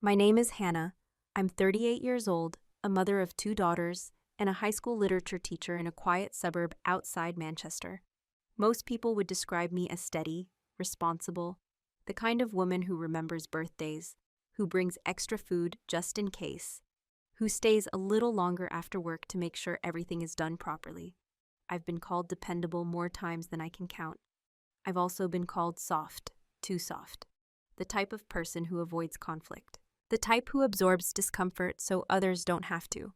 My name is Hannah. I'm 38 years old, a mother of 2 daughters, and a high school literature teacher in a quiet suburb outside Manchester. Most people would describe me as steady, responsible, the kind of woman who remembers birthdays, who brings extra food just in case, who stays a little longer after work to make sure everything is done properly. I've been called dependable more times than I can count. I've also been called soft, too soft, the type of person who avoids conflict, the type who absorbs discomfort so others don't have to.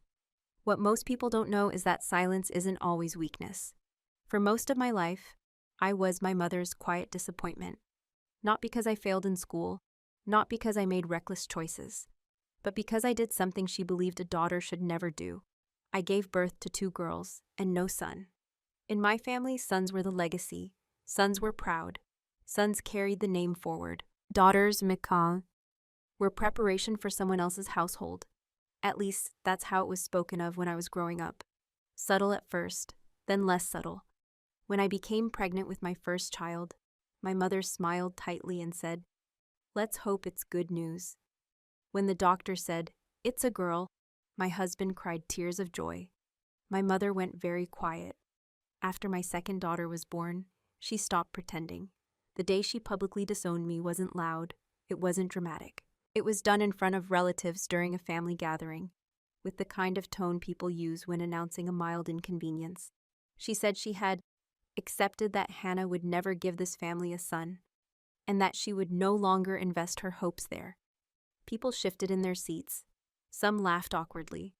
What most people don't know is that silence isn't always weakness. For most of my life, I was my mother's quiet disappointment. Not because I failed in school, not because I made reckless choices, but because I did something she believed a daughter should never do. I gave birth to 2 girls and no son. In my family, sons were the legacy. Sons were proud. Sons carried the name forward. Daughters, Mikal, were preparation for someone else's household. At least, that's how it was spoken of when I was growing up. Subtle at first, then less subtle. When I became pregnant with my first child, my mother smiled tightly and said, "Let's hope it's good news." When the doctor said, "It's a girl," my husband cried tears of joy. My mother went very quiet. After my second daughter was born, she stopped pretending. The day she publicly disowned me wasn't loud, it wasn't dramatic. It was done in front of relatives during a family gathering, with the kind of tone people use when announcing a mild inconvenience. She said she had accepted that Hannah would never give this family a son, and that she would no longer invest her hopes there. People shifted in their seats. Some laughed awkwardly.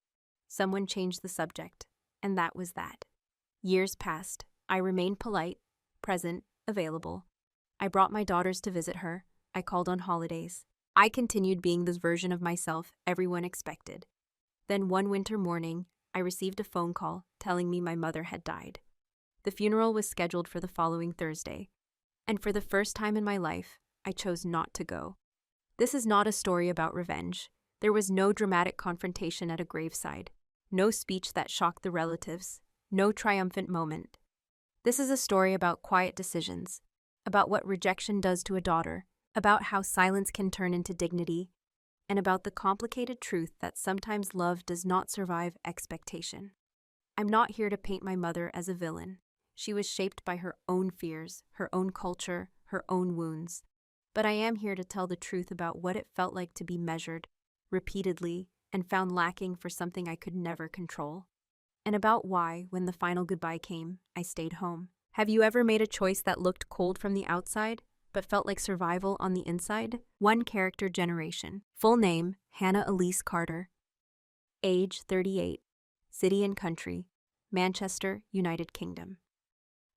Someone changed the subject, and that was that. Years passed. I remained polite, present, available. I brought my daughters to visit her. I called on holidays. I continued being this version of myself everyone expected. Then one winter morning, I received a phone call telling me my mother had died. The funeral was scheduled for the following Thursday, and for the first time in my life, I chose not to go. This is not a story about revenge. There was no dramatic confrontation at a graveside, no speech that shocked the relatives, no triumphant moment. This is a story about quiet decisions, about what rejection does to a daughter, about how silence can turn into dignity, and about the complicated truth that sometimes love does not survive expectation. I'm not here to paint my mother as a villain. She was shaped by her own fears, her own culture, her own wounds. But I am here to tell the truth about what it felt like to be measured, repeatedly, and found lacking for something I could never control. And about why, when the final goodbye came, I stayed home. Have you ever made a choice that looked cold from the outside, but felt like survival on the inside? One character generation. Full name, Hannah Elise Carter. Age, 38. City and country, Manchester, United Kingdom.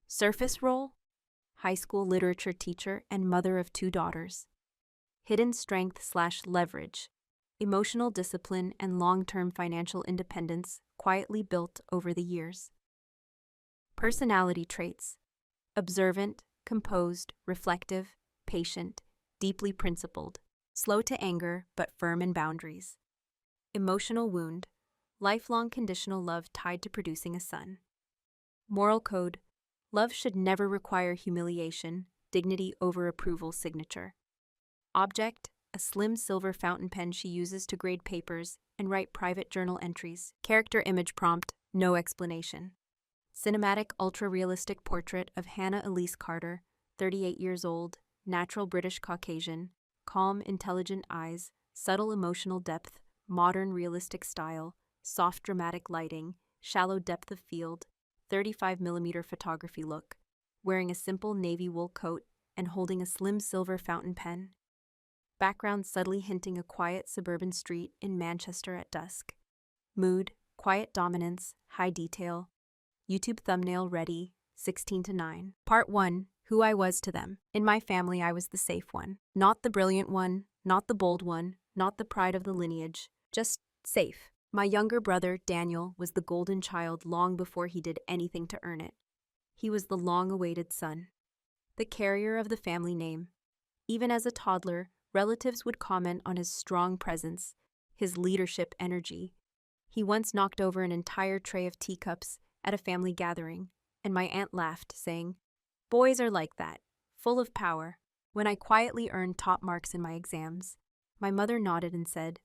Surface role, high school literature teacher and mother of 2 daughters. Hidden strength/leverage, emotional discipline and long-term financial independence quietly built over the years. Personality traits, observant, composed, reflective, patient, deeply principled, slow to anger but firm in boundaries. Emotional wound, lifelong conditional love tied to producing a son. Moral code, love should never require humiliation, dignity over approval signature. Object, a slim silver fountain pen she uses to grade papers and write private journal entries. Character image prompt, no explanation. Cinematic ultra-realistic portrait of Hannah Elise Carter, 38 years old, natural British Caucasian, calm, intelligent eyes, subtle emotional depth, modern realistic style, soft dramatic lighting, shallow depth of field, 35mm photography look, wearing a simple navy wool coat and holding a slim silver fountain pen. Background subtly hinting a quiet suburban street in Manchester at dusk. Mood, quiet dominance, high detail. YouTube thumbnail ready, 16:9. Part 1, who I was to them. In my family, I was the safe one. Not the brilliant one, not the bold one, not the pride of the lineage, just safe. My younger brother, Daniel, was the golden child long before he did anything to earn it. He was the long-awaited son, the carrier of the family name. Even as a toddler, relatives would comment on his strong presence, his leadership energy. He once knocked over an entire tray of teacups at a family gathering, and my aunt laughed, saying, "Boys are like that, full of power," when I quietly earned top marks in my exams. My mother nodded and said,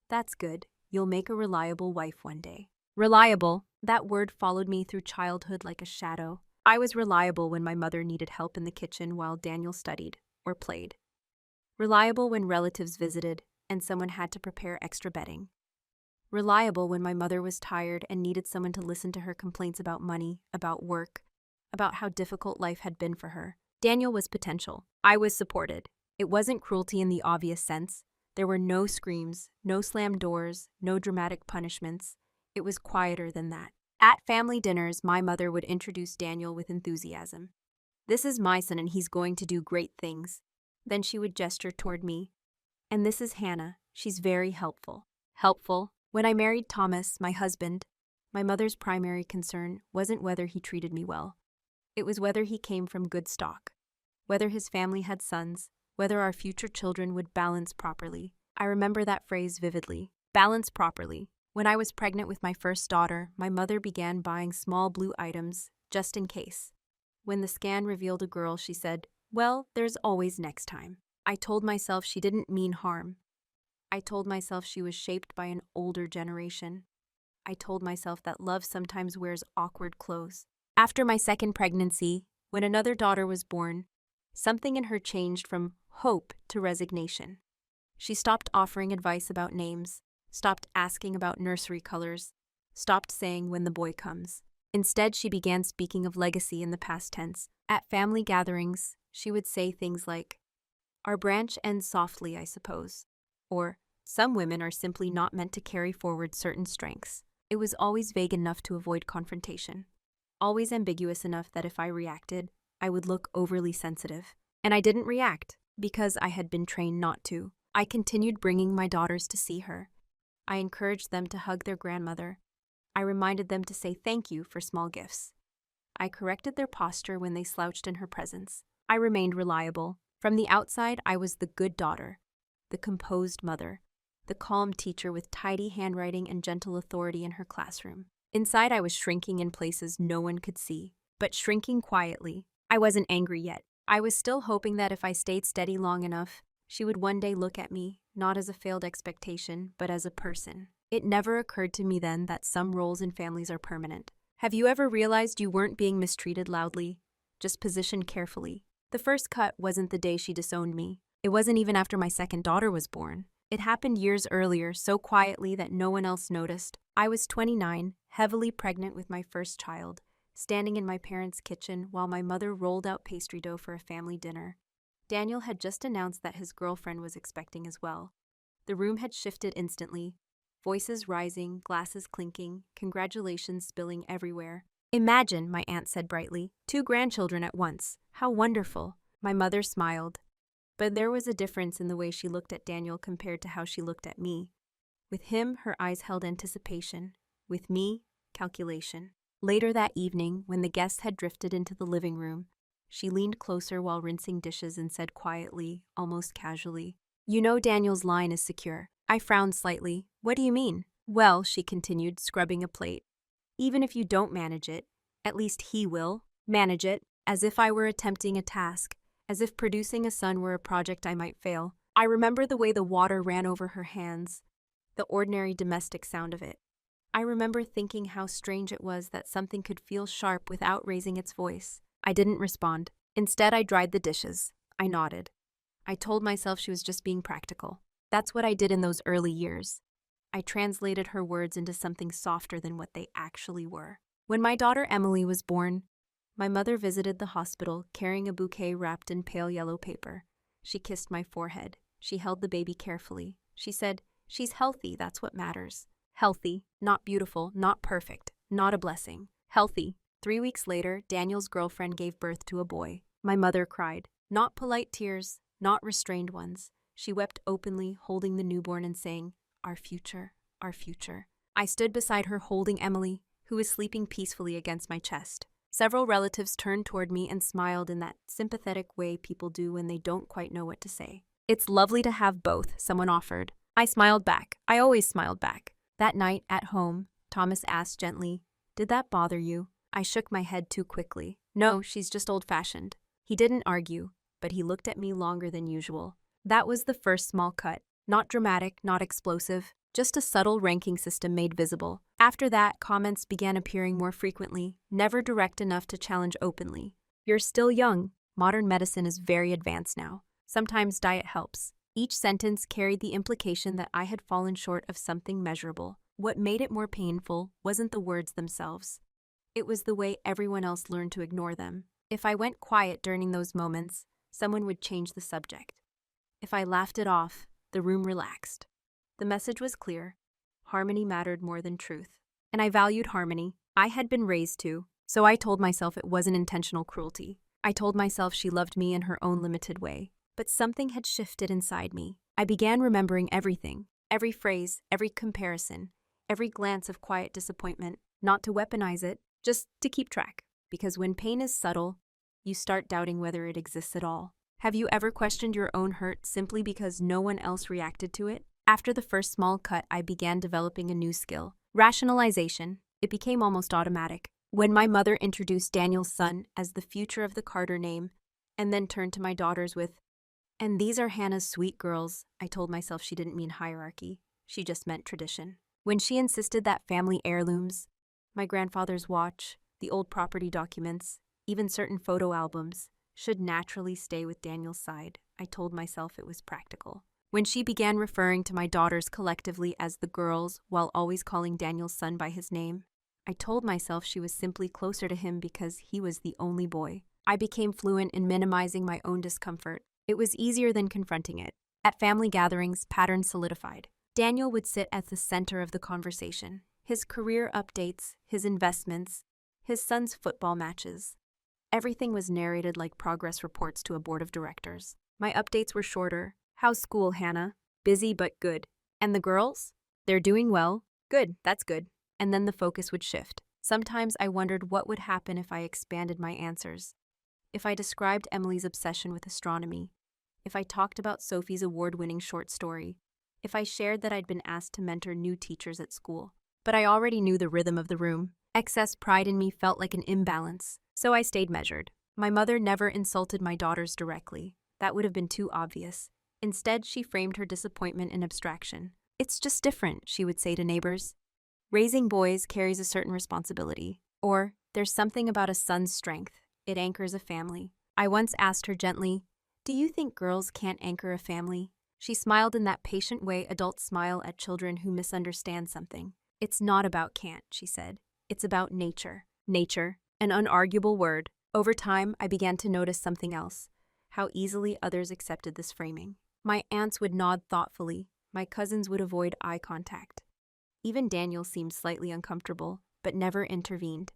"That's good. You'll make a reliable wife one day." Reliable, that word followed me through childhood like a shadow. I was reliable when my mother needed help in the kitchen while Daniel studied or played. Reliable when relatives visited and someone had to prepare extra bedding. Reliable when my mother was tired and needed someone to listen to her complaints about money, about work, about how difficult life had been for her. Daniel was potential. I was supported. It wasn't cruelty in the obvious sense. There were no screams, no slammed doors, no dramatic punishments. It was quieter than that. At family dinners, my mother would introduce Daniel with enthusiasm. "This is my son and he's going to do great things." Then she would gesture toward me. "And this is Hannah. She's very helpful." Helpful. When I married Thomas, my husband, my mother's primary concern wasn't whether he treated me well. It was whether he came from good stock, whether his family had sons, whether our future children would balance properly. I remember that phrase vividly. Balance properly. When I was pregnant with my first daughter, my mother began buying small blue items, just in case. When the scan revealed a girl, she said, "Well, there's always next time." I told myself she didn't mean harm. I told myself she was shaped by an older generation. I told myself that love sometimes wears awkward clothes. After my second pregnancy, when another daughter was born, something in her changed from hope to resignation. She stopped offering advice about names, stopped asking about nursery colors, stopped saying when the boy comes. Instead, she began speaking of legacy in the past tense. At family gatherings, she would say things like, "Our branch ends softly, I suppose," or "Some women are simply not meant to carry forward certain strengths." It was always vague enough to avoid confrontation, always ambiguous enough that if I reacted, I would look overly sensitive. And I didn't react, because I had been trained not to. I continued bringing my daughters to see her. I encouraged them to hug their grandmother. I reminded them to say thank you for small gifts. I corrected their posture when they slouched in her presence. I remained reliable. From the outside, I was the good daughter, the composed mother, the calm teacher with tidy handwriting and gentle authority in her classroom. Inside, I was shrinking in places no one could see, but shrinking quietly. I wasn't angry yet. I was still hoping that if I stayed steady long enough, she would one day look at me, not as a failed expectation, but as a person. It never occurred to me then that some roles in families are permanent. Have you ever realized you weren't being mistreated loudly, just positioned carefully? The first cut wasn't the day she disowned me. It wasn't even after my second daughter was born. It happened years earlier, so quietly that no one else noticed. I was 29, heavily pregnant with my first child, standing in my parents' kitchen while my mother rolled out pastry dough for a family dinner. Daniel had just announced that his girlfriend was expecting as well. The room had shifted instantly, voices rising, glasses clinking, congratulations spilling everywhere. "Imagine," my aunt said brightly, "2 grandchildren at once. How wonderful." My mother smiled. But there was a difference in the way she looked at Daniel compared to how she looked at me. With him, her eyes held anticipation. With me, calculation. Later that evening, when the guests had drifted into the living room, she leaned closer while rinsing dishes and said quietly, almost casually, "You know Daniel's line is secure." I frowned slightly. "What do you mean?" "Well," she continued, scrubbing a plate, "even if you don't manage it, at least he will manage it," as if I were attempting a task, as if producing a son were a project I might fail. I remember the way the water ran over her hands, the ordinary domestic sound of it. I remember thinking how strange it was that something could feel sharp without raising its voice. I didn't respond. Instead, I dried the dishes. I nodded. I told myself she was just being practical. That's what I did in those early years. I translated her words into something softer than what they actually were. When my daughter Emily was born, my mother visited the hospital carrying a bouquet wrapped in pale yellow paper. She kissed my forehead. She held the baby carefully. She said, "She's healthy, that's what matters." Healthy, not beautiful, not perfect, not a blessing. Healthy. 3 weeks later, Daniel's girlfriend gave birth to a boy. My mother cried. Not polite tears, not restrained ones. She wept openly, holding the newborn and saying, "Our future, our future." I stood beside her holding Emily, who was sleeping peacefully against my chest. Several relatives turned toward me and smiled in that sympathetic way people do when they don't quite know what to say. "It's lovely to have both," someone offered. I smiled back. I always smiled back. That night, at home, Thomas asked gently, "Did that bother you?" I shook my head too quickly. "No, she's just old-fashioned." He didn't argue, but he looked at me longer than usual. That was the first small cut. Not dramatic, not explosive, just a subtle ranking system made visible. After that, comments began appearing more frequently, never direct enough to challenge openly. You're still young. Modern medicine is very advanced now. Sometimes diet helps. Each sentence carried the implication that I had fallen short of something measurable. What made it more painful wasn't the words themselves. It was the way everyone else learned to ignore them. If I went quiet during those moments, someone would change the subject. If I laughed it off, the room relaxed. The message was clear. Harmony mattered more than truth. And I valued harmony. I had been raised to, so I told myself it wasn't intentional cruelty. I told myself she loved me in her own limited way. But something had shifted inside me. I began remembering everything, every phrase, every comparison, every glance of quiet disappointment, not to weaponize it, just to keep track. Because when pain is subtle, you start doubting whether it exists at all. Have you ever questioned your own hurt simply because no one else reacted to it? After the first small cut, I began developing a new skill, rationalization. It became almost automatic. When my mother introduced Daniel's son as the future of the Carter name, and then turned to my daughters with, "And these are Hannah's sweet girls," I told myself she didn't mean hierarchy. She just meant tradition. When she insisted that family heirlooms, my grandfather's watch, the old property documents, even certain photo albums, should naturally stay with Daniel's side, I told myself it was practical. When she began referring to my daughters collectively as the girls while always calling Daniel's son by his name, I told myself she was simply closer to him because he was the only boy. I became fluent in minimizing my own discomfort. It was easier than confronting it. At family gatherings, patterns solidified. Daniel would sit at the center of the conversation. His career updates, his investments, his son's football matches. Everything was narrated like progress reports to a board of directors. My updates were shorter. "How's school, Hannah?" "Busy but good." "And the girls?" "They're doing well." "Good, that's good." And then the focus would shift. Sometimes I wondered what would happen if I expanded my answers. If I described Emily's obsession with astronomy, if I talked about Sophie's award-winning short story, if I shared that I'd been asked to mentor new teachers at school. But I already knew the rhythm of the room. Excess pride in me felt like an imbalance, so I stayed measured. My mother never insulted my daughters directly. That would have been too obvious. Instead, she framed her disappointment in abstraction. "It's just different," she would say to neighbors. "Raising boys carries a certain responsibility." Or, "There's something about a son's strength. It anchors a family." I once asked her gently, "Do you think girls can't anchor a family?" She smiled in that patient way adults smile at children who misunderstand something. "It's not about can't," she said. "It's about nature." Nature, an unarguable word. Over time, I began to notice something else, how easily others accepted this framing. My aunts would nod thoughtfully. My cousins would avoid eye contact. Even Daniel seemed slightly uncomfortable, but never intervened.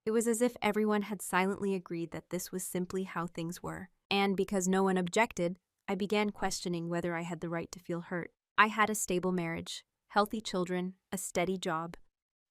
It was as if everyone had silently agreed that this was simply how things were. And because no one objected, I began questioning whether I had the right to feel hurt. I had a stable marriage, healthy children, a steady job.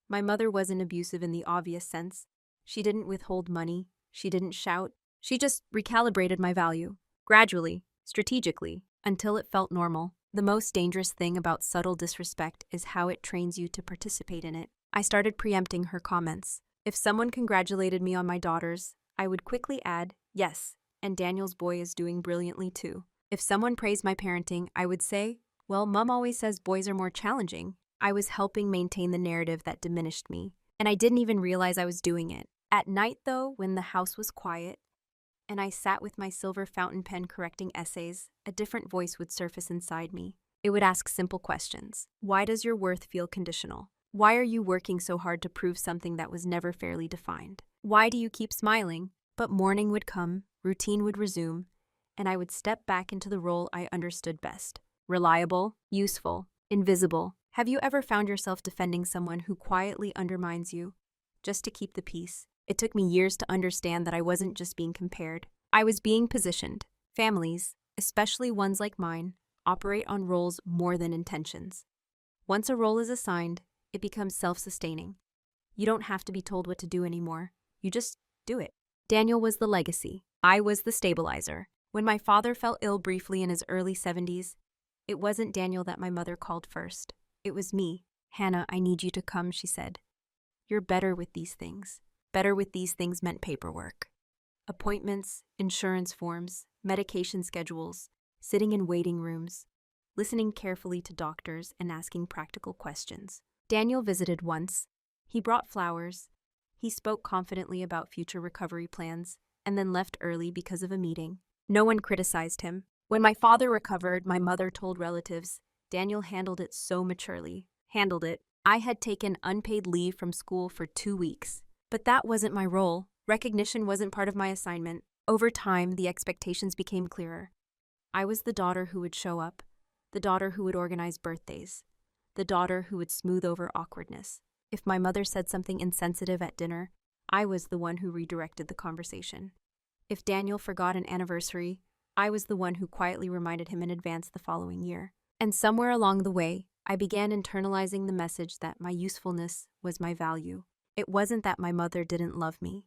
My mother wasn't abusive in the obvious sense. She didn't withhold money. She didn't shout. She just recalibrated my value. Gradually, strategically, until it felt normal. The most dangerous thing about subtle disrespect is how it trains you to participate in it. I started preempting her comments. If someone congratulated me on my daughters, I would quickly add, "Yes, and Daniel's boy is doing brilliantly too." If someone praised my parenting, I would say, "Well, Mom always says boys are more challenging." I was helping maintain the narrative that diminished me, and I didn't even realize I was doing it. At night, though, when the house was quiet, and I sat with my silver fountain pen correcting essays, a different voice would surface inside me. It would ask simple questions. Why does your worth feel conditional? Why are you working so hard to prove something that was never fairly defined? Why do you keep smiling? But morning would come, routine would resume, and I would step back into the role I understood best. Reliable, useful, invisible. Have you ever found yourself defending someone who quietly undermines you, just to keep the peace? It took me years to understand that I wasn't just being compared. I was being positioned. Families, especially ones like mine, operate on roles more than intentions. Once a role is assigned, it becomes self-sustaining. You don't have to be told what to do anymore. You just do it. Daniel was the legacy. I was the stabilizer. When my father fell ill briefly in his early 70s, it wasn't Daniel that my mother called first. It was me. "Hannah, I need you to come," she said. "You're better with these things." Better with these things meant paperwork. Appointments, insurance forms, medication schedules, sitting in waiting rooms. listening carefully to doctors and asking practical questions. Daniel visited once. He brought flowers. He spoke confidently about future recovery plans, and then left early because of a meeting. No one criticized him. When my father recovered, my mother told relatives, Daniel handled it so maturely. Handled it. I had taken unpaid leave from school for 2 weeks. But that wasn't my role. Recognition wasn't part of my assignment. Over time, the expectations became clearer. I was the daughter who would show up, the daughter who would organize birthdays, the daughter who would smooth over awkwardness. If my mother said something insensitive at dinner, I was the one who redirected the conversation. If Daniel forgot an anniversary, I was the one who quietly reminded him in advance the following year. And somewhere along the way, I began internalizing the message that my usefulness was my value. It wasn't that my mother didn't love me.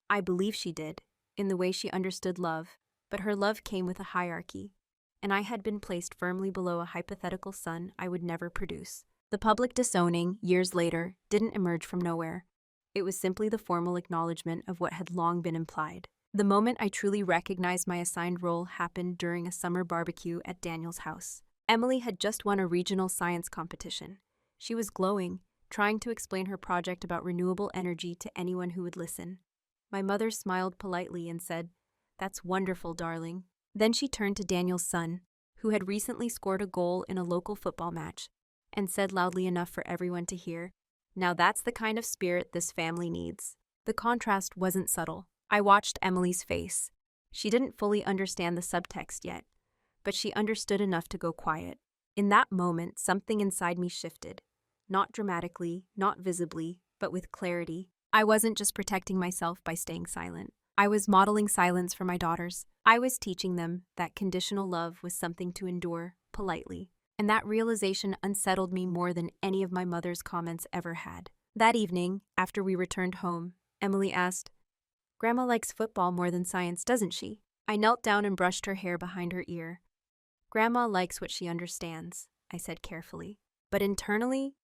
I believe she did, in the way she understood love, but her love came with a hierarchy, and I had been placed firmly below a hypothetical son I would never produce. The public disowning, years later, didn't emerge from nowhere. It was simply the formal acknowledgement of what had long been implied. The moment I truly recognized my assigned role happened during a summer barbecue at Daniel's house. Emily had just won a regional science competition. She was glowing, trying to explain her project about renewable energy to anyone who would listen. My mother smiled politely and said, "That's wonderful, darling." Then she turned to Daniel's son, who had recently scored a goal in a local football match, and said loudly enough for everyone to hear, "Now that's the kind of spirit this family needs." The contrast wasn't subtle. I watched Emily's face. She didn't fully understand the subtext yet, but she understood enough to go quiet. In that moment, something inside me shifted. Not dramatically, not visibly, but with clarity. I wasn't just protecting myself by staying silent. I was modeling silence for my daughters. I was teaching them that conditional love was something to endure politely. And that realization unsettled me more than any of my mother's comments ever had. That evening, after we returned home, Emily asked, "Grandma likes football more than science, doesn't she?" I knelt down and brushed her hair behind her ear. "Grandma likes what she understands," I said carefully. But internally,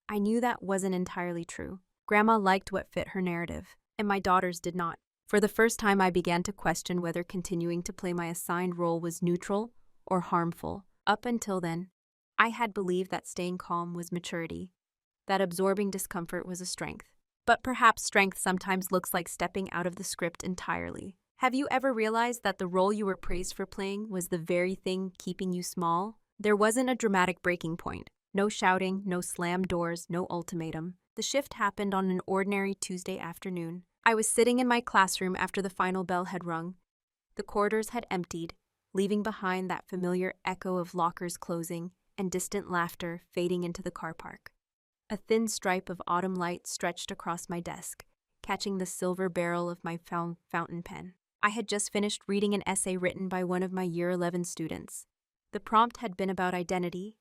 I knew that wasn't entirely true. Grandma liked what fit her narrative, and my daughters did not. For the first time, I began to question whether continuing to play my assigned role was neutral or harmful. Up until then, I had believed that staying calm was maturity, that absorbing discomfort was a strength. But perhaps strength sometimes looks like stepping out of the script entirely. Have you ever realized that the role you were praised for playing was the very thing keeping you small? There wasn't a dramatic breaking point. No shouting, no slammed doors, no ultimatum. The shift happened on an ordinary Tuesday afternoon. I was sitting in my classroom after the final bell had rung. The corridors had emptied, leaving behind that familiar echo of lockers closing and distant laughter fading into the car park. A thin stripe of autumn light stretched across my desk, catching the silver barrel of my fountain pen. I had just finished reading an essay written by one of my Year 11 students. The prompt had been about identity,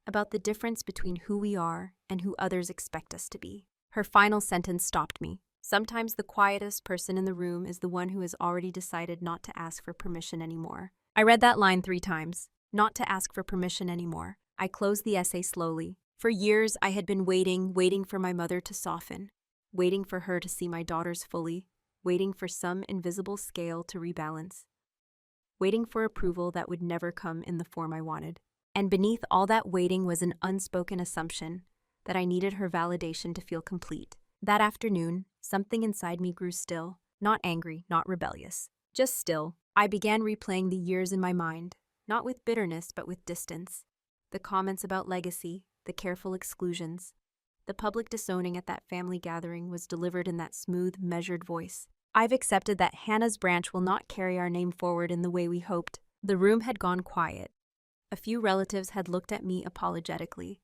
about the difference between who we are and who others expect us to be. Her final sentence stopped me. Sometimes the quietest person in the room is the one who has already decided not to ask for permission anymore. I read that line 3 times. Not to ask for permission anymore. I closed the essay slowly. For years, I had been waiting for my mother to soften, waiting for her to see my daughters fully, waiting for some invisible scale to rebalance, waiting for approval that would never come in the form I wanted. And beneath all that waiting was an unspoken assumption that I needed her validation to feel complete. That afternoon, something inside me grew still, not angry, not rebellious, just still. I began replaying the years in my mind, not with bitterness but with distance. The comments about legacy, the careful exclusions, the public disowning at that family gathering was delivered in that smooth, measured voice. I've accepted that Hannah's branch will not carry our name forward in the way we hoped. The room had gone quiet. A few relatives had looked at me apologetically.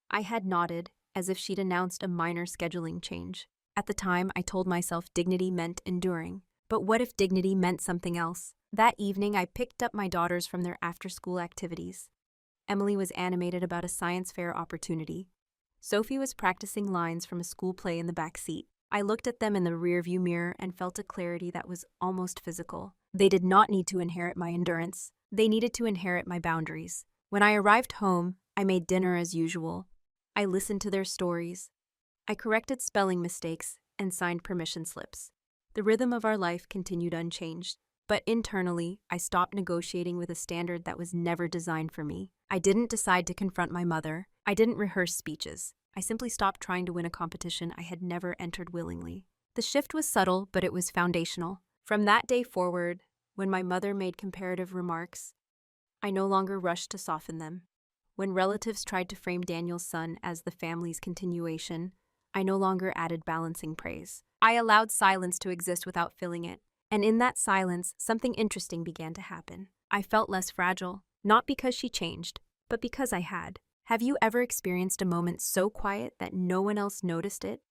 I had nodded, as if she'd announced a minor scheduling change. At the time, I told myself dignity meant enduring. But what if dignity meant something else? That evening, I picked up my daughters from their after-school activities. Emily was animated about a science fair opportunity. Sophie was practicing lines from a school play in the back seat. I looked at them in the rearview mirror and felt a clarity that was almost physical. They did not need to inherit my endurance. They needed to inherit my boundaries. When I arrived home, I made dinner as usual. I listened to their stories. I corrected spelling mistakes and signed permission slips. The rhythm of our life continued unchanged. But internally, I stopped negotiating with a standard that was never designed for me. I didn't decide to confront my mother. I didn't rehearse speeches. I simply stopped trying to win a competition I had never entered willingly. The shift was subtle, but it was foundational. From that day forward, when my mother made comparative remarks, I no longer rushed to soften them. When relatives tried to frame Daniel's son as the family's continuation, I no longer added balancing praise. I allowed silence to exist without filling it. And in that silence, something interesting began to happen. I felt less fragile, not because she changed, but because I had. Have you ever experienced a moment so quiet that no one else noticed it,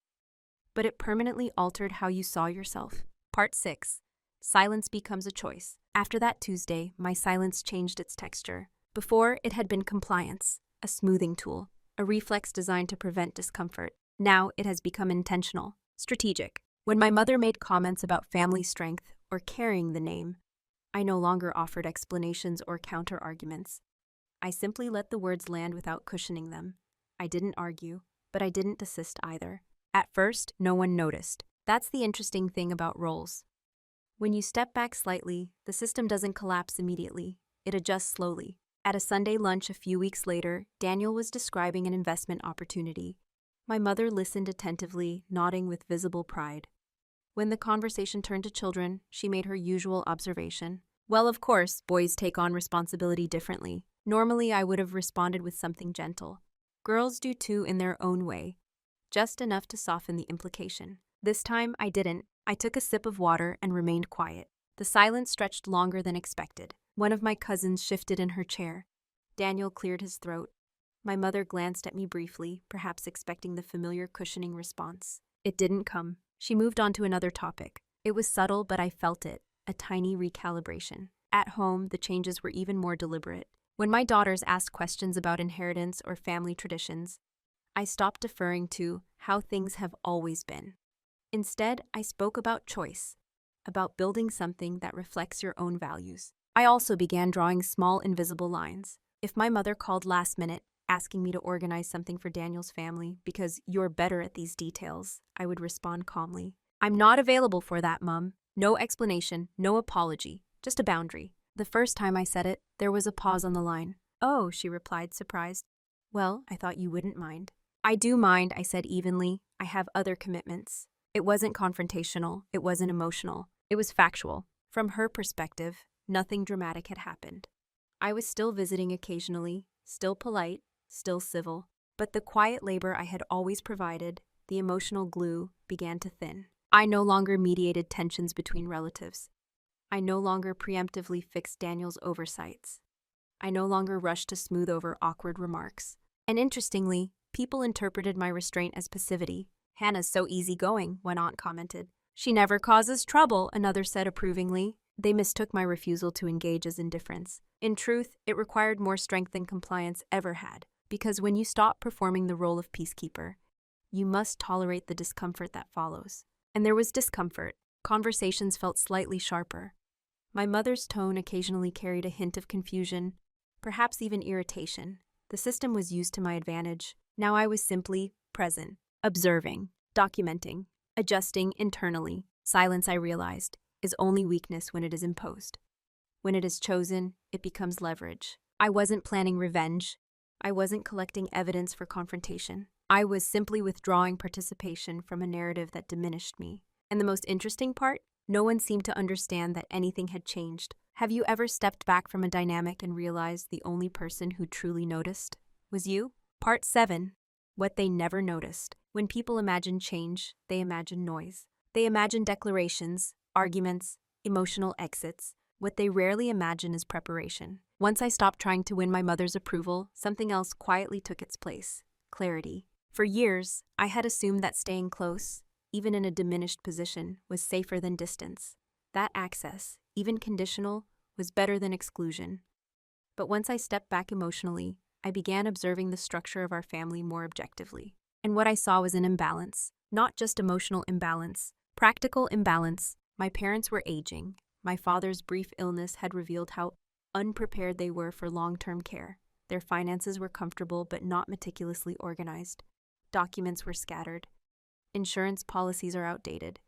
but it permanently altered how you saw yourself? Part 6. Silence becomes a choice. After that Tuesday, my silence changed its texture. Before, it had been compliance, a smoothing tool, a reflex designed to prevent discomfort. Now, it has become intentional, strategic. When my mother made comments about family strength or carrying the name, I no longer offered explanations or counter-arguments. I simply let the words land without cushioning them. I didn't argue, but I didn't desist either. At first, no one noticed. That's the interesting thing about roles. When you step back slightly, the system doesn't collapse immediately. It adjusts slowly. At a Sunday lunch a few weeks later, Daniel was describing an investment opportunity. My mother listened attentively, nodding with visible pride. When the conversation turned to children, she made her usual observation. Well, of course, boys take on responsibility differently. Normally, I would have responded with something gentle. Girls do too in their own way, just enough to soften the implication. This time, I didn't. I took a sip of water and remained quiet. The silence stretched longer than expected. One of my cousins shifted in her chair. Daniel cleared his throat. My mother glanced at me briefly, perhaps expecting the familiar cushioning response. It didn't come. She moved on to another topic. It was subtle, but I felt it, a tiny recalibration. At home, the changes were even more deliberate. When my daughters asked questions about inheritance or family traditions, I stopped deferring to how things have always been. Instead, I spoke about choice, about building something that reflects your own values. I also began drawing small, invisible lines. If my mother called last minute, asking me to organize something for Daniel's family because you're better at these details, I would respond calmly. I'm not available for that, Mum. No explanation, no apology, just a boundary. The first time I said it, there was a pause on the line. Oh, she replied, surprised. Well, I thought you wouldn't mind. I do mind, I said evenly. I have other commitments. It wasn't confrontational, it wasn't emotional, it was factual. From her perspective, nothing dramatic had happened. I was still visiting occasionally, still polite, still civil, but the quiet labor I had always provided, the emotional glue, began to thin. I no longer mediated tensions between relatives. I no longer preemptively fixed Daniel's oversights. I no longer rushed to smooth over awkward remarks. And interestingly, people interpreted my restraint as passivity. Hannah's so easygoing, one aunt commented. She never causes trouble, another said approvingly. They mistook my refusal to engage as indifference. In truth, it required more strength than compliance ever had, because when you stop performing the role of peacekeeper, you must tolerate the discomfort that follows. And there was discomfort. Conversations felt slightly sharper. My mother's tone occasionally carried a hint of confusion, perhaps even irritation. The system was used to my advantage. Now I was simply present, observing, documenting, adjusting internally. Silence, I realized, is only weakness when it is imposed. When it is chosen, it becomes leverage. I wasn't planning revenge. I wasn't collecting evidence for confrontation. I was simply withdrawing participation from a narrative that diminished me. And the most interesting part? No one seemed to understand that anything had changed. Have you ever stepped back from a dynamic and realized the only person who truly noticed was you? Part 7. What they never noticed. When people imagine change, they imagine noise. They imagine declarations, arguments, emotional exits. What they rarely imagine is preparation. Once I stopped trying to win my mother's approval, something else quietly took its place: clarity. For years, I had assumed that staying close, even in a diminished position, was safer than distance. That access, even conditional, was better than exclusion. But once I stepped back emotionally, I began observing the structure of our family more objectively. And what I saw was an imbalance, not just emotional imbalance, practical imbalance. My parents were aging. My father's brief illness had revealed how unprepared they were for long-term care. Their finances were comfortable but not meticulously organized. Documents were scattered. Insurance policies are outdated.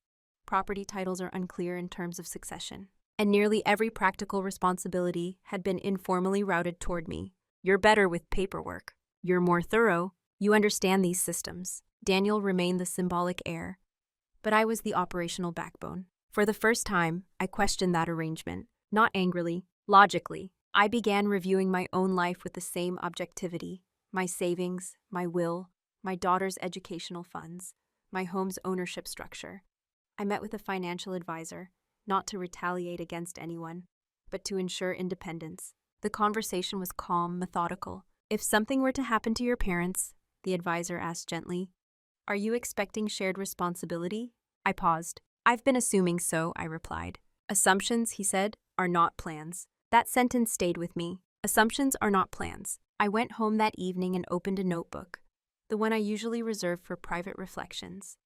Property titles are unclear in terms of succession. And nearly every practical responsibility had been informally routed toward me. You're better with paperwork. You're more thorough. You understand these systems. Daniel remained the symbolic heir, but I was the operational backbone. For the first time, I questioned that arrangement, not angrily, logically. I began reviewing my own life with the same objectivity: my savings, my will, my daughter's educational funds, my home's ownership structure. I met with a financial advisor, not to retaliate against anyone, but to ensure independence. The conversation was calm, methodical. If something were to happen to your parents, the advisor asked gently, are you expecting shared responsibility? I paused. I've been assuming so, I replied. Assumptions, he said, are not plans. That sentence stayed with me. Assumptions are not plans. I went home that evening and opened a notebook, the one I usually reserve for private reflections.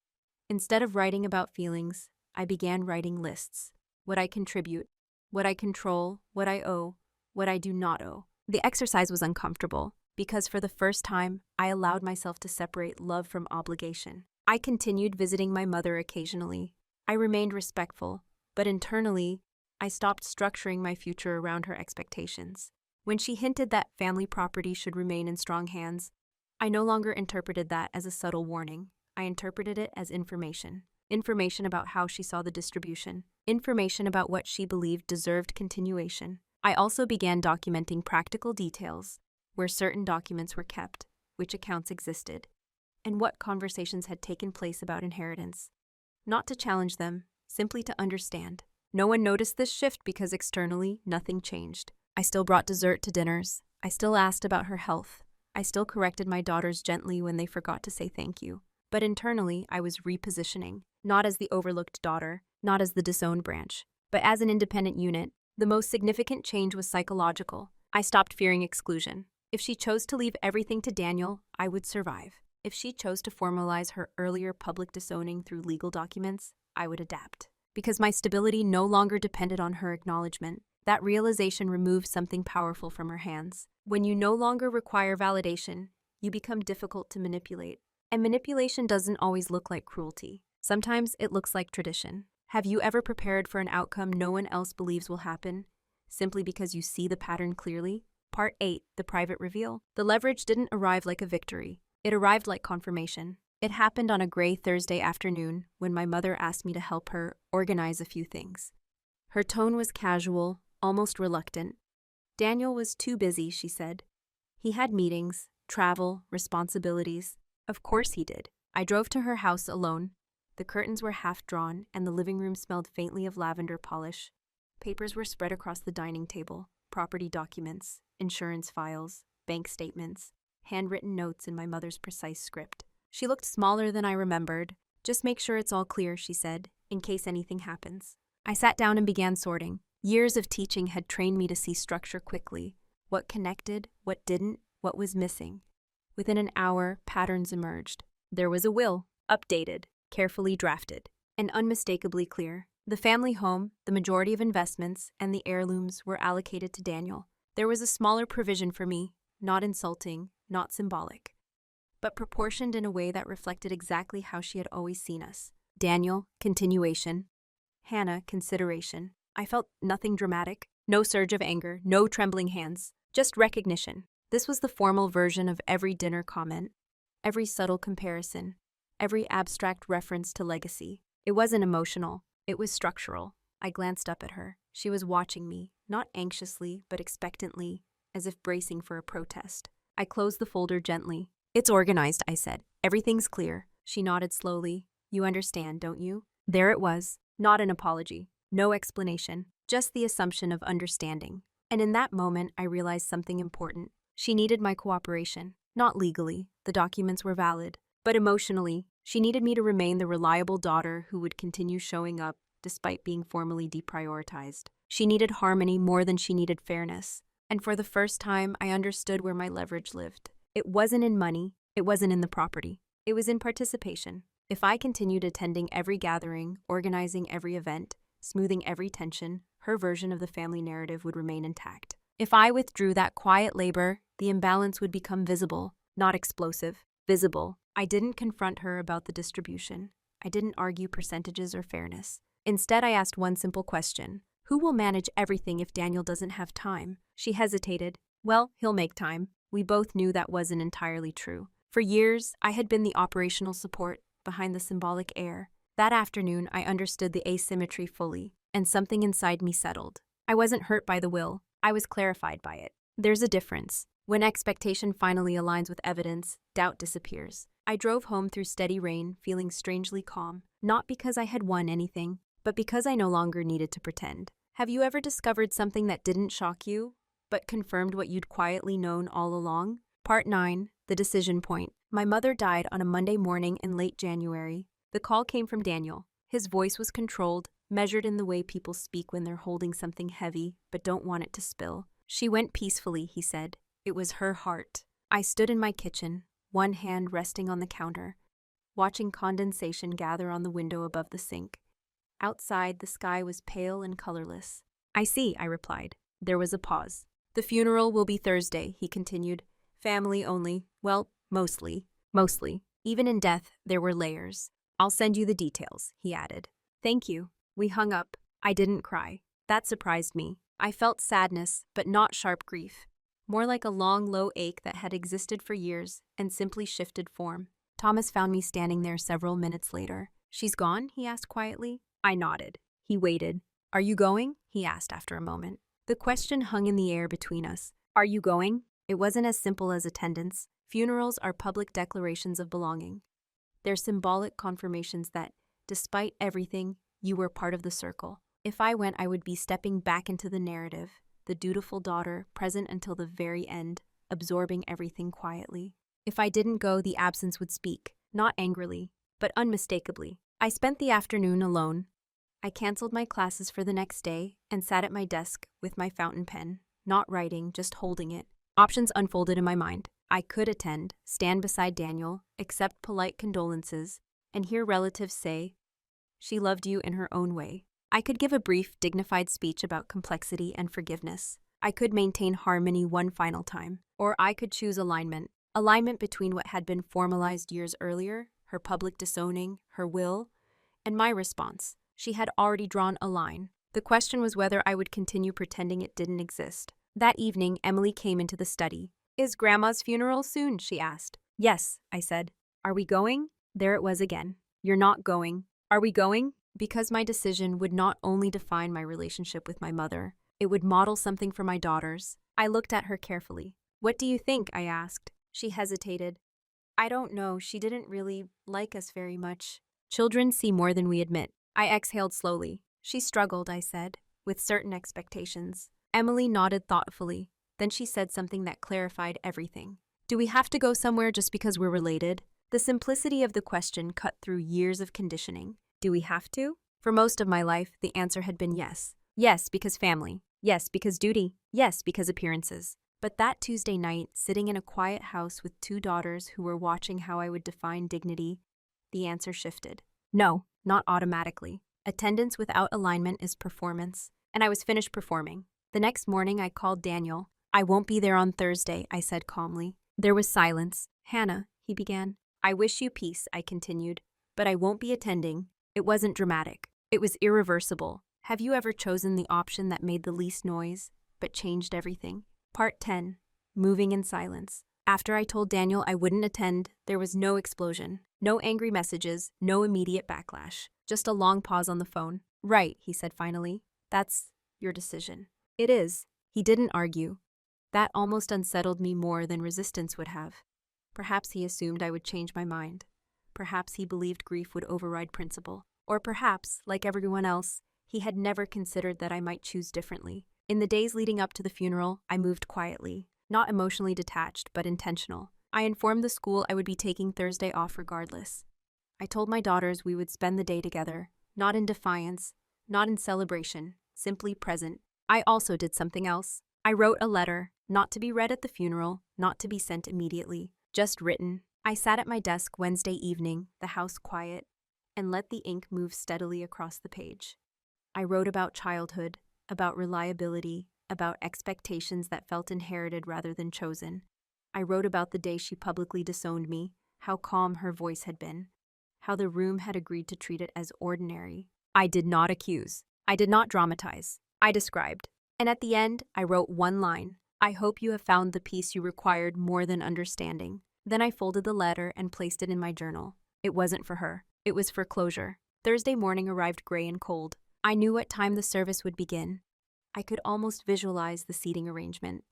Instead of writing about feelings, I began writing lists. What I contribute, what I control, what I owe, what I do not owe. The exercise was uncomfortable, because for the first time, I allowed myself to separate love from obligation. I continued visiting my mother occasionally. I remained respectful, but internally, I stopped structuring my future around her expectations. When she hinted that family property should remain in strong hands, I no longer interpreted that as a subtle warning. I interpreted it as information. Information about how she saw the distribution. Information about what she believed deserved continuation. I also began documenting practical details, where certain documents were kept, which accounts existed, and what conversations had taken place about inheritance. Not to challenge them, simply to understand. No one noticed this shift because externally, nothing changed. I still brought dessert to dinners. I still asked about her health. I still corrected my daughters gently when they forgot to say thank you. But internally, I was repositioning, not as the overlooked daughter, not as the disowned branch, but as an independent unit. The most significant change was psychological. I stopped fearing exclusion. If she chose to leave everything to Daniel, I would survive. If she chose to formalize her earlier public disowning through legal documents, I would adapt. Because my stability no longer depended on her acknowledgement, that realization removed something powerful from her hands. When you no longer require validation, you become difficult to manipulate. And manipulation doesn't always look like cruelty. Sometimes it looks like tradition. Have you ever prepared for an outcome no one else believes will happen, simply because you see the pattern clearly? Part 8, the private reveal. The leverage didn't arrive like a victory. It arrived like confirmation. It happened on a gray Thursday afternoon when my mother asked me to help her organize a few things. Her tone was casual, almost reluctant. Daniel was too busy, she said. He had meetings, travel, responsibilities. Of course he did. I drove to her house alone. The curtains were half drawn and the living room smelled faintly of lavender polish. Papers were spread across the dining table, property documents, insurance files, bank statements, handwritten notes in my mother's precise script. She looked smaller than I remembered. Just make sure it's all clear, she said, in case anything happens. I sat down and began sorting. Years of teaching had trained me to see structure quickly. What connected, what didn't, what was missing. Within an hour, patterns emerged. There was a will, updated, carefully drafted, and unmistakably clear. The family home, the majority of investments, and the heirlooms were allocated to Daniel. There was a smaller provision for me, not insulting, not symbolic, but proportioned in a way that reflected exactly how she had always seen us. Daniel, continuation. Hannah, consideration. I felt nothing dramatic, no surge of anger, no trembling hands, just recognition. This was the formal version of every dinner comment, every subtle comparison, every abstract reference to legacy. It wasn't emotional, it was structural. I glanced up at her. She was watching me, not anxiously, but expectantly, as if bracing for a protest. I closed the folder gently. It's organized, I said. Everything's clear. She nodded slowly. You understand, don't you? There it was. Not an apology. No explanation. Just the assumption of understanding. And in that moment, I realized something important. She needed my cooperation. Not legally. The documents were valid. But emotionally, she needed me to remain the reliable daughter who would continue showing up despite being formally deprioritized. She needed harmony more than she needed fairness. And for the first time, I understood where my leverage lived. It wasn't in money. It wasn't in the property. It was in participation. If I continued attending every gathering, organizing every event, smoothing every tension, her version of the family narrative would remain intact. If I withdrew that quiet labor, the imbalance would become visible, not explosive, visible. I didn't confront her about the distribution. I didn't argue percentages or fairness. Instead, I asked one simple question. Who will manage everything if Daniel doesn't have time? She hesitated. Well, he'll make time. We both knew that wasn't entirely true. For years, I had been the operational support behind the symbolic heir. That afternoon, I understood the asymmetry fully, and something inside me settled. I wasn't hurt by the will, I was clarified by it. There's a difference. When expectation finally aligns with evidence, doubt disappears. I drove home through steady rain, feeling strangely calm, not because I had won anything, but because I no longer needed to pretend. Have you ever discovered something that didn't shock you, but confirmed what you'd quietly known all along? Part 9, The Decision Point. My mother died on a Monday morning in late January. The call came from Daniel. His voice was controlled, measured in the way people speak when they're holding something heavy but don't want it to spill. She went peacefully, he said. It was her heart. I stood in my kitchen, one hand resting on the counter, watching condensation gather on the window above the sink. Outside, the sky was pale and colorless. I see, I replied. There was a pause. The funeral will be Thursday, he continued. Family only. Well, mostly. Mostly. Even in death, there were layers. I'll send you the details, he added. Thank you. We hung up. I didn't cry. That surprised me. I felt sadness, but not sharp grief. More like a long, low ache that had existed for years and simply shifted form. Thomas found me standing there several minutes later. She's gone? He asked quietly. I nodded. He waited. Are you going? He asked after a moment. The question hung in the air between us. Are you going? It wasn't as simple as attendance. Funerals are public declarations of belonging. They're symbolic confirmations that, despite everything, you were part of the circle. If I went, I would be stepping back into the narrative, the dutiful daughter, present until the very end, absorbing everything quietly. If I didn't go, the absence would speak, not angrily, but unmistakably. I spent the afternoon alone. I canceled my classes for the next day and sat at my desk with my fountain pen, not writing, just holding it. Options unfolded in my mind. I could attend, stand beside Daniel, accept polite condolences, and hear relatives say, she loved you in her own way. I could give a brief, dignified speech about complexity and forgiveness. I could maintain harmony one final time. Or I could choose alignment. Alignment between what had been formalized years earlier, her public disowning, her will, and my response. She had already drawn a line. The question was whether I would continue pretending it didn't exist. That evening, Emily came into the study. Is Grandma's funeral soon? She asked. Yes, I said. Are we going? There it was again. You're not going. Are we going? Because my decision would not only define my relationship with my mother, it would model something for my daughters. I looked at her carefully. What do you think? I asked. She hesitated. I don't know. She didn't really like us very much. Children see more than we admit. I exhaled slowly. She struggled, I said, with certain expectations. Emily nodded thoughtfully. Then she said something that clarified everything. Do we have to go somewhere just because we're related? The simplicity of the question cut through years of conditioning. Do we have to? For most of my life, the answer had been yes. Yes, because family. Yes, because duty. Yes, because appearances. But that Tuesday night, sitting in a quiet house with two daughters who were watching how I would define dignity, the answer shifted. No, not automatically. Attendance without alignment is performance. And I was finished performing. The next morning, I called Daniel. I won't be there on Thursday, I said calmly. There was silence. Hannah, he began. I wish you peace, I continued. But I won't be attending. It wasn't dramatic. It was irreversible. Have you ever chosen the option that made the least noise, but changed everything? Part 10. Moving in silence. After I told Daniel I wouldn't attend, there was no explosion, no angry messages, no immediate backlash. Just a long pause on the phone. Right, he said finally. That's your decision. It is. He didn't argue. That almost unsettled me more than resistance would have. Perhaps he assumed I would change my mind. Perhaps he believed grief would override principle. Or perhaps, like everyone else, he had never considered that I might choose differently. In the days leading up to the funeral, I moved quietly, not emotionally detached, but intentional. I informed the school I would be taking Thursday off regardless. I told my daughters we would spend the day together, not in defiance, not in celebration, simply present. I also did something else. I wrote a letter, not to be read at the funeral, not to be sent immediately, just written. I sat at my desk Wednesday evening, the house quiet, and let the ink move steadily across the page. I wrote about childhood, about reliability, about expectations that felt inherited rather than chosen. I wrote about the day she publicly disowned me, how calm her voice had been, how the room had agreed to treat it as ordinary. I did not accuse. I did not dramatize. I described. And at the end, I wrote one line. I hope you have found the peace you required more than understanding. Then I folded the letter and placed it in my journal. It wasn't for her. It was for closure. Thursday morning arrived gray and cold. I knew what time the service would begin. I could almost visualize the seating arrangement.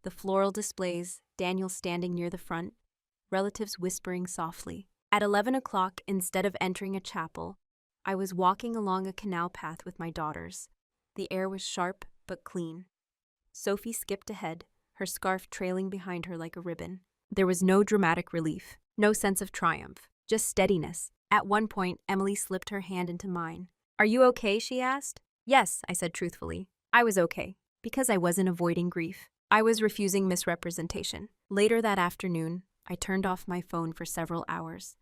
The floral displays, Daniel standing near the front, relatives whispering softly. At 11 o'clock, instead of entering a chapel, I was walking along a canal path with my daughters. The air was sharp but clean. Sophie skipped ahead, her scarf trailing behind her like a ribbon. There was no dramatic relief, no sense of triumph, just steadiness. At one point, Emily slipped her hand into mine. "Are you okay?" she asked. "Yes," I said truthfully. I was okay, because I wasn't avoiding grief. I was refusing misrepresentation. Later that afternoon, I turned off my phone for several hours.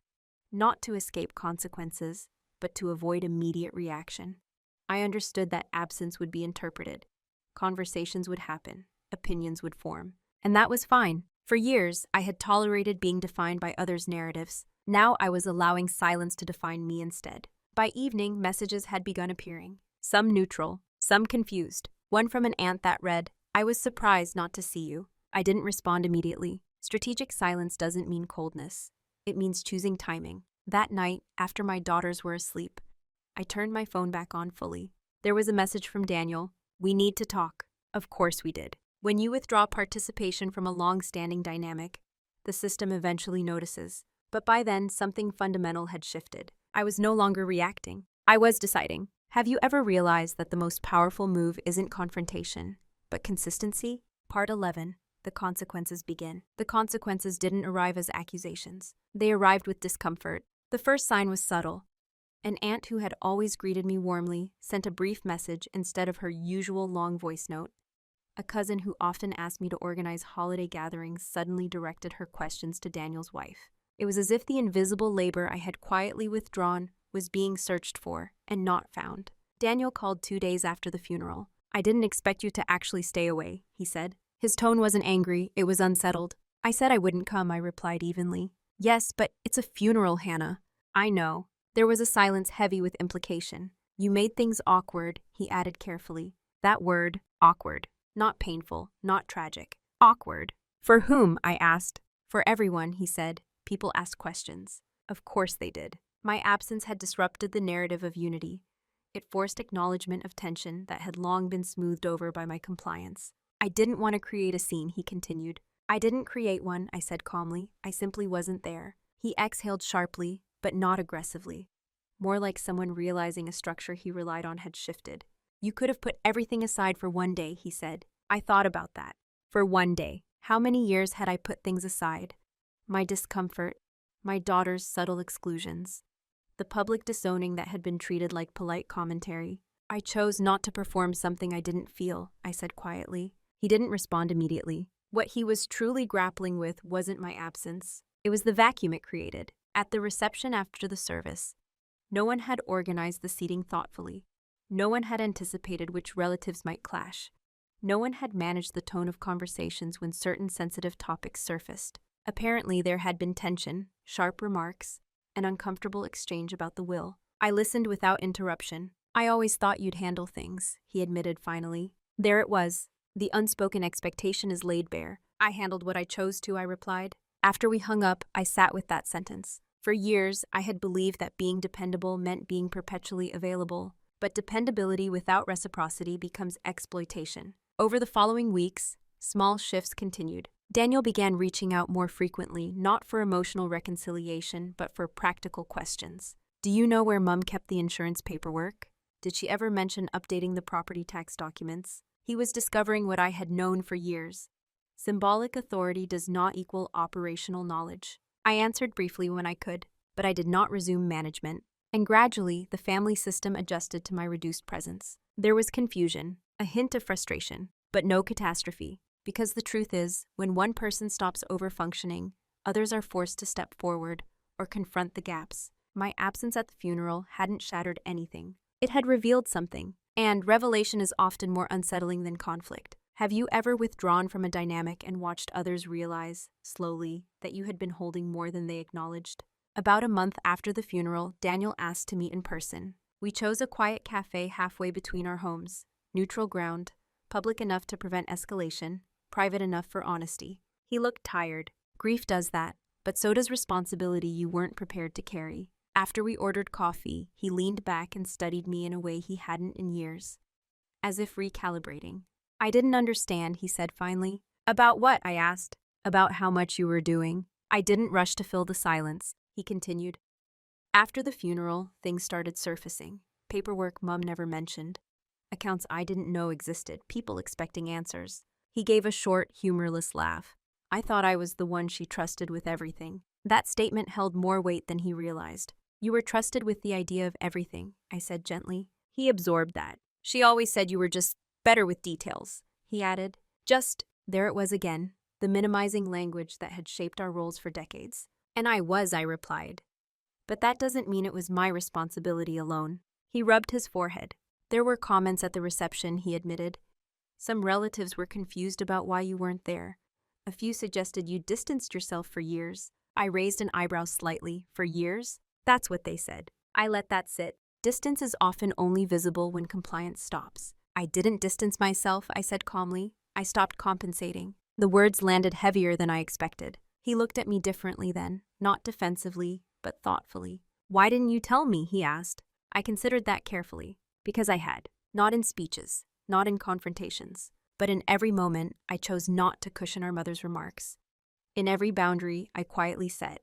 Not to escape consequences, but to avoid immediate reaction. I understood that absence would be interpreted. Conversations would happen, opinions would form. And that was fine. For years, I had tolerated being defined by others' narratives. Now I was allowing silence to define me instead. By evening, messages had begun appearing. Some neutral, some confused. One from an aunt that read, "I was surprised not to see you." I didn't respond immediately. Strategic silence doesn't mean coldness. It means choosing timing. That night, after my daughters were asleep, I turned my phone back on fully. There was a message from Daniel. "We need to talk." Of course we did. When you withdraw participation from a long-standing dynamic, the system eventually notices. But by then, something fundamental had shifted. I was no longer reacting. I was deciding. Have you ever realized that the most powerful move isn't confrontation, but consistency? Part 11. The consequences begin. The consequences didn't arrive as accusations. They arrived with discomfort. The first sign was subtle. An aunt who had always greeted me warmly sent a brief message instead of her usual long voice note. A cousin who often asked me to organize holiday gatherings suddenly directed her questions to Daniel's wife. It was as if the invisible labor I had quietly withdrawn was being searched for and not found. Daniel called 2 days after the funeral. "I didn't expect you to actually stay away," he said. His tone wasn't angry, it was unsettled. "I said I wouldn't come," I replied evenly. "Yes, but it's a funeral, Hannah." "I know." There was a silence heavy with implication. "You made things awkward," he added carefully. That word, awkward. Not painful, not tragic. Awkward. "For whom?" I asked. "For everyone," he said. People asked questions. Of course they did. My absence had disrupted the narrative of unity. It forced acknowledgement of tension that had long been smoothed over by my compliance. "I didn't want to create a scene," he continued. "I didn't create one," I said calmly. "I simply wasn't there." He exhaled sharply, but not aggressively. More like someone realizing a structure he relied on had shifted. "You could have put everything aside for one day," he said. I thought about that. For one day. How many years had I put things aside? My discomfort, my daughter's subtle exclusions, the public disowning that had been treated like polite commentary. "I chose not to perform something I didn't feel," I said quietly. He didn't respond immediately. What he was truly grappling with wasn't my absence. It was the vacuum it created. At the reception after the service, no one had organized the seating thoughtfully. No one had anticipated which relatives might clash. No one had managed the tone of conversations when certain sensitive topics surfaced. Apparently, there had been tension, sharp remarks, an uncomfortable exchange about the will. I listened without interruption. "I always thought you'd handle things," he admitted finally. There it was. The unspoken expectation is laid bare. "I handled what I chose to," I replied. After we hung up, I sat with that sentence. For years, I had believed that being dependable meant being perpetually available. But dependability without reciprocity becomes exploitation. Over the following weeks, small shifts continued. Daniel began reaching out more frequently, not for emotional reconciliation, but for practical questions. "Do you know where Mom kept the insurance paperwork? Did she ever mention updating the property tax documents?" He was discovering what I had known for years. Symbolic authority does not equal operational knowledge. I answered briefly when I could, but I did not resume management. And gradually, the family system adjusted to my reduced presence. There was confusion, a hint of frustration, but no catastrophe. Because the truth is, when one person stops overfunctioning, others are forced to step forward or confront the gaps. My absence at the funeral hadn't shattered anything. It had revealed something, and revelation is often more unsettling than conflict. Have you ever withdrawn from a dynamic and watched others realize, slowly, that you had been holding more than they acknowledged? About a month after the funeral, Daniel asked to meet in person. We chose a quiet cafe halfway between our homes, neutral ground, public enough to prevent escalation, private enough for honesty. He looked tired. Grief does that, but so does responsibility you weren't prepared to carry. After we ordered coffee, he leaned back and studied me in a way he hadn't in years, as if recalibrating. I didn't understand, he said finally. About what? I asked. About how much you were doing. I didn't rush to fill the silence, he continued. After the funeral, things started surfacing. Paperwork Mum never mentioned. Accounts I didn't know existed, people expecting answers. He gave a short, humorless laugh. I thought I was the one she trusted with everything. That statement held more weight than he realized. You were trusted with the idea of everything, I said gently. He absorbed that. She always said you were just better with details, he added. There it was again, the minimizing language that had shaped our roles for decades. And I replied. But that doesn't mean it was my responsibility alone. He rubbed his forehead. There were comments at the reception, he admitted. Some relatives were confused about why you weren't there. A few suggested you distanced yourself for years. I raised an eyebrow slightly. For years? That's what they said. I let that sit. Distance is often only visible when compliance stops. I didn't distance myself, I said calmly. I stopped compensating. The words landed heavier than I expected. He looked at me differently then, not defensively, but thoughtfully. Why didn't you tell me? He asked. I considered that carefully. Because I had. Not in speeches, not in confrontations, but in every moment I chose not to cushion our mother's remarks. In every boundary I quietly set.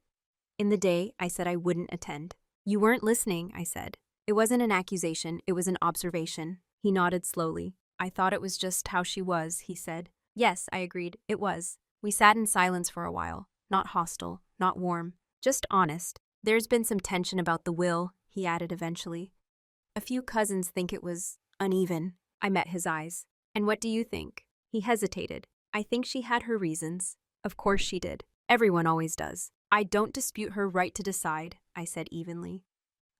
In the day I said I wouldn't attend. You weren't listening, I said. It wasn't an accusation, it was an observation. He nodded slowly. I thought it was just how she was, he said. Yes, I agreed, it was. We sat in silence for a while, not hostile, not warm, just honest. There's been some tension about the will, he added eventually. A few cousins think it was uneven. I met his eyes. And what do you think? He hesitated. I think she had her reasons. Of course she did. Everyone always does. I don't dispute her right to decide, I said evenly.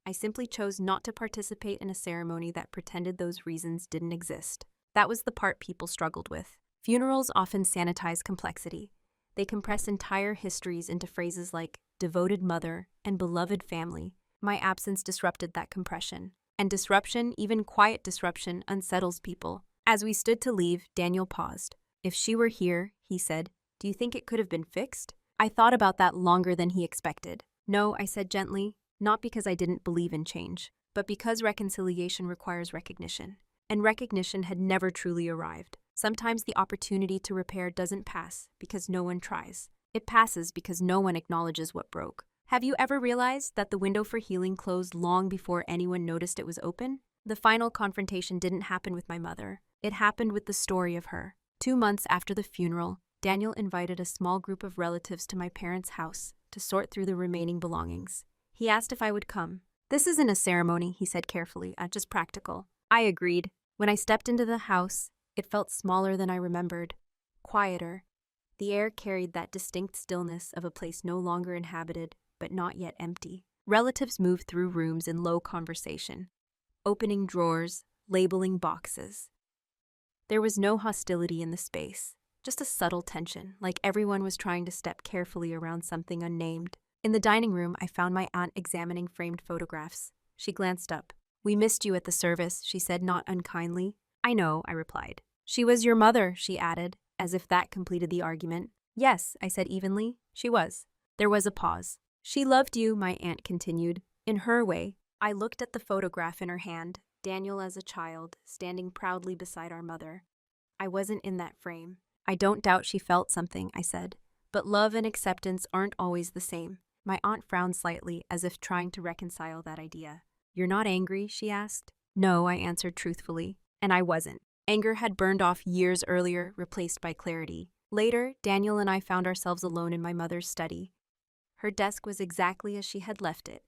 I simply chose not to participate in a ceremony that pretended those reasons didn't exist. That was the part people struggled with. Funerals often sanitize complexity. They compress entire histories into phrases like devoted mother and beloved family. My absence disrupted that compression. And disruption, even quiet disruption, unsettles people. As we stood to leave, Daniel paused. If she were here, he said, do you think it could have been fixed? I thought about that longer than he expected. No, I said gently, not because I didn't believe in change, but because reconciliation requires recognition. And recognition had never truly arrived. Sometimes the opportunity to repair doesn't pass because no one tries. It passes because no one acknowledges what broke. Have you ever realized that the window for healing closed long before anyone noticed it was open? The final confrontation didn't happen with my mother. It happened with the story of her. 2 months after the funeral, Daniel invited a small group of relatives to my parents' house to sort through the remaining belongings. He asked if I would come. This isn't a ceremony, he said carefully, just practical. I agreed. When I stepped into the house, it felt smaller than I remembered, quieter. The air carried that distinct stillness of a place no longer inhabited, but not yet empty. Relatives moved through rooms in low conversation, opening drawers, labeling boxes. There was no hostility in the space, just a subtle tension, like everyone was trying to step carefully around something unnamed. In the dining room, I found my aunt examining framed photographs. She glanced up. We missed you at the service, she said, not unkindly. I know, I replied. She was your mother, she added, as if that completed the argument. Yes, I said evenly, she was. There was a pause. She loved you, my aunt continued, in her way. I looked at the photograph in her hand, Daniel as a child, standing proudly beside our mother. I wasn't in that frame. I don't doubt she felt something, I said. But love and acceptance aren't always the same. My aunt frowned slightly, as if trying to reconcile that idea. You're not angry, she asked. No, I answered truthfully. And I wasn't. Anger had burned off years earlier, replaced by clarity. Later, Daniel and I found ourselves alone in my mother's study. Her desk was exactly as she had left it.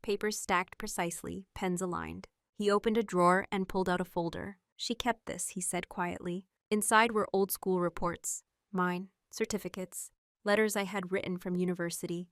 Papers stacked precisely, pens aligned. He opened a drawer and pulled out a folder. She kept this, he said quietly. Inside were old school reports, mine, certificates, letters I had written from university,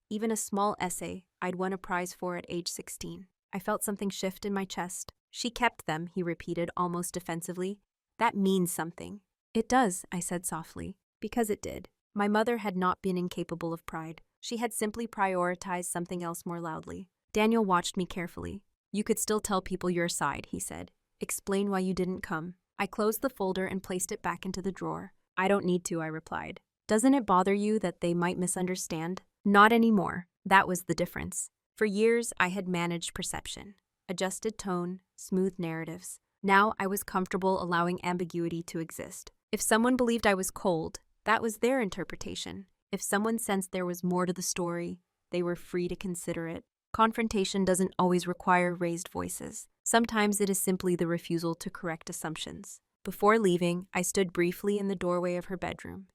even a small essay I'd won a prize for at age 16. I felt something shift in my chest. She kept them, he repeated almost defensively. That means something. It does, I said softly, because it did. My mother had not been incapable of pride. She had simply prioritized something else more loudly. Daniel watched me carefully. You could still tell people your side, he said. Explain why you didn't come. I closed the folder and placed it back into the drawer. I don't need to, I replied. Doesn't it bother you that they might misunderstand? Not anymore. That was the difference. For years, I had managed perception, adjusted tone, smoothed narratives. Now I was comfortable allowing ambiguity to exist. If someone believed I was cold, that was their interpretation. If someone sensed there was more to the story, they were free to consider it. Confrontation doesn't always require raised voices. Sometimes it is simply the refusal to correct assumptions. Before leaving, I stood briefly in the doorway of her bedroom.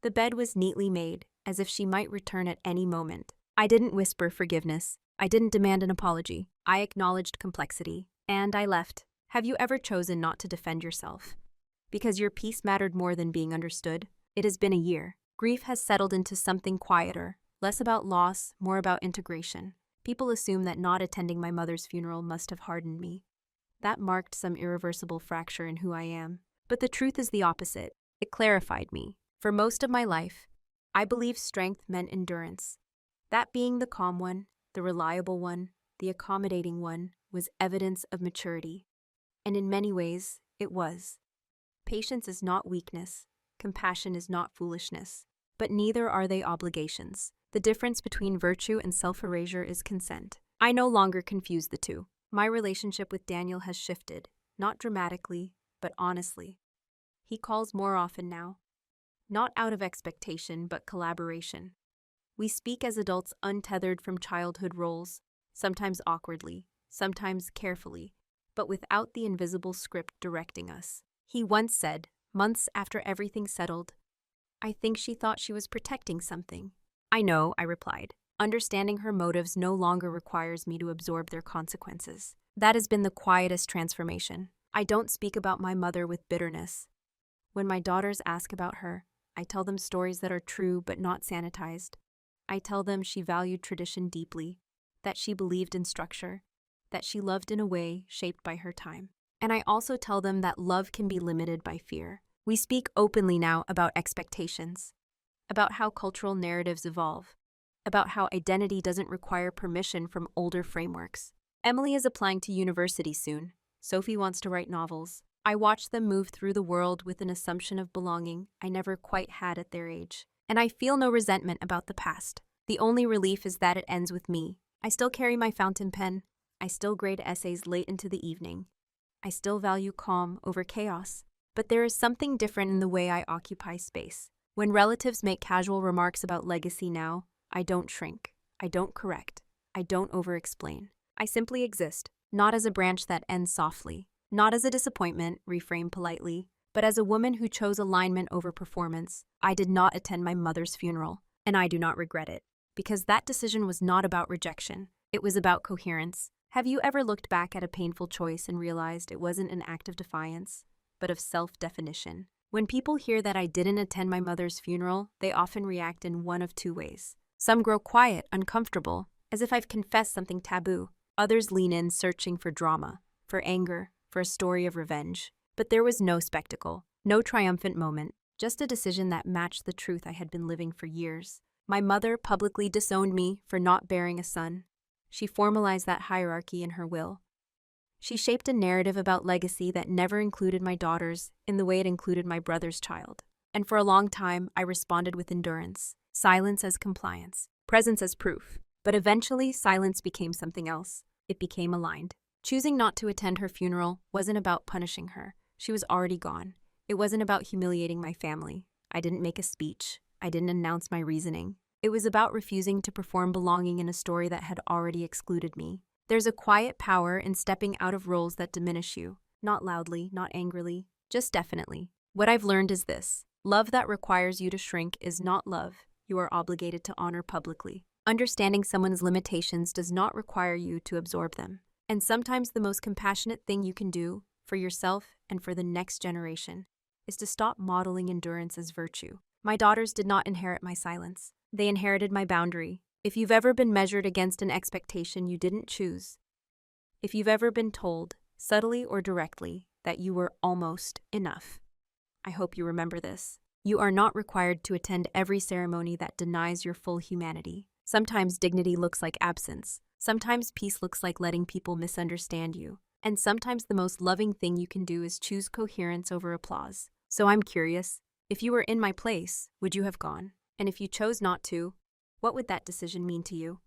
The bed was neatly made, as if she might return at any moment. I didn't whisper forgiveness. I didn't demand an apology. I acknowledged complexity, and I left. Have you ever chosen not to defend yourself? Because your peace mattered more than being understood? It has been a year. Grief has settled into something quieter, less about loss, more about integration. People assume that not attending my mother's funeral must have hardened me. That marked some irreversible fracture in who I am. But the truth is the opposite. It clarified me. For most of my life, I believed strength meant endurance. That being the calm one, the reliable one, the accommodating one, was evidence of maturity. And in many ways, it was. Patience is not weakness. Compassion is not foolishness. But neither are they obligations. The difference between virtue and self-erasure is consent. I no longer confuse the two. My relationship with Daniel has shifted, not dramatically, but honestly. He calls more often now. Not out of expectation, but collaboration. We speak as adults untethered from childhood roles, sometimes awkwardly, sometimes carefully, but without the invisible script directing us. He once said, months after everything settled, I think she thought she was protecting something. I know, I replied. Understanding her motives no longer requires me to absorb their consequences. That has been the quietest transformation. I don't speak about my mother with bitterness. When my daughters ask about her, I tell them stories that are true but not sanitized. I tell them she valued tradition deeply, that she believed in structure, that she loved in a way shaped by her time. And I also tell them that love can be limited by fear. We speak openly now about expectations, about how cultural narratives evolve, about how identity doesn't require permission from older frameworks. Emily is applying to university soon. Sophie wants to write novels. I watch them move through the world with an assumption of belonging I never quite had at their age. And I feel no resentment about the past. The only relief is that it ends with me. I still carry my fountain pen. I still grade essays late into the evening. I still value calm over chaos. But there is something different in the way I occupy space. When relatives make casual remarks about legacy now, I don't shrink. I don't correct. I don't over-explain. I simply exist, not as a branch that ends softly, not as a disappointment, reframed politely, but as a woman who chose alignment over performance. I did not attend my mother's funeral, and I do not regret it, because that decision was not about rejection. It was about coherence. Have you ever looked back at a painful choice and realized it wasn't an act of defiance, but of self-definition? When people hear that I didn't attend my mother's funeral, they often react in one of two ways. Some grow quiet, uncomfortable, as if I've confessed something taboo. Others lean in, searching for drama, for anger, for a story of revenge. But there was no spectacle, no triumphant moment, just a decision that matched the truth I had been living for years. My mother publicly disowned me for not bearing a son. She formalized that hierarchy in her will. She shaped a narrative about legacy that never included my daughters in the way it included my brother's child. And for a long time, I responded with endurance, silence as compliance, presence as proof. But eventually, silence became something else. It became aligned. Choosing not to attend her funeral wasn't about punishing her. She was already gone. It wasn't about humiliating my family. I didn't make a speech. I didn't announce my reasoning. It was about refusing to perform belonging in a story that had already excluded me. There's a quiet power in stepping out of roles that diminish you. Not loudly, not angrily, just definitely. What I've learned is this. Love that requires you to shrink is not love you are obligated to honor publicly. Understanding someone's limitations does not require you to absorb them. And sometimes the most compassionate thing you can do for yourself and for the next generation is to stop modeling endurance as virtue. My daughters did not inherit my silence. They inherited my boundary. If you've ever been measured against an expectation you didn't choose, if you've ever been told, subtly or directly, that you were almost enough, I hope you remember this. You are not required to attend every ceremony that denies your full humanity. Sometimes dignity looks like absence. Sometimes peace looks like letting people misunderstand you. And sometimes the most loving thing you can do is choose coherence over applause. So I'm curious, If you were in my place, would you have gone? And if you chose not to, what would that decision mean to you?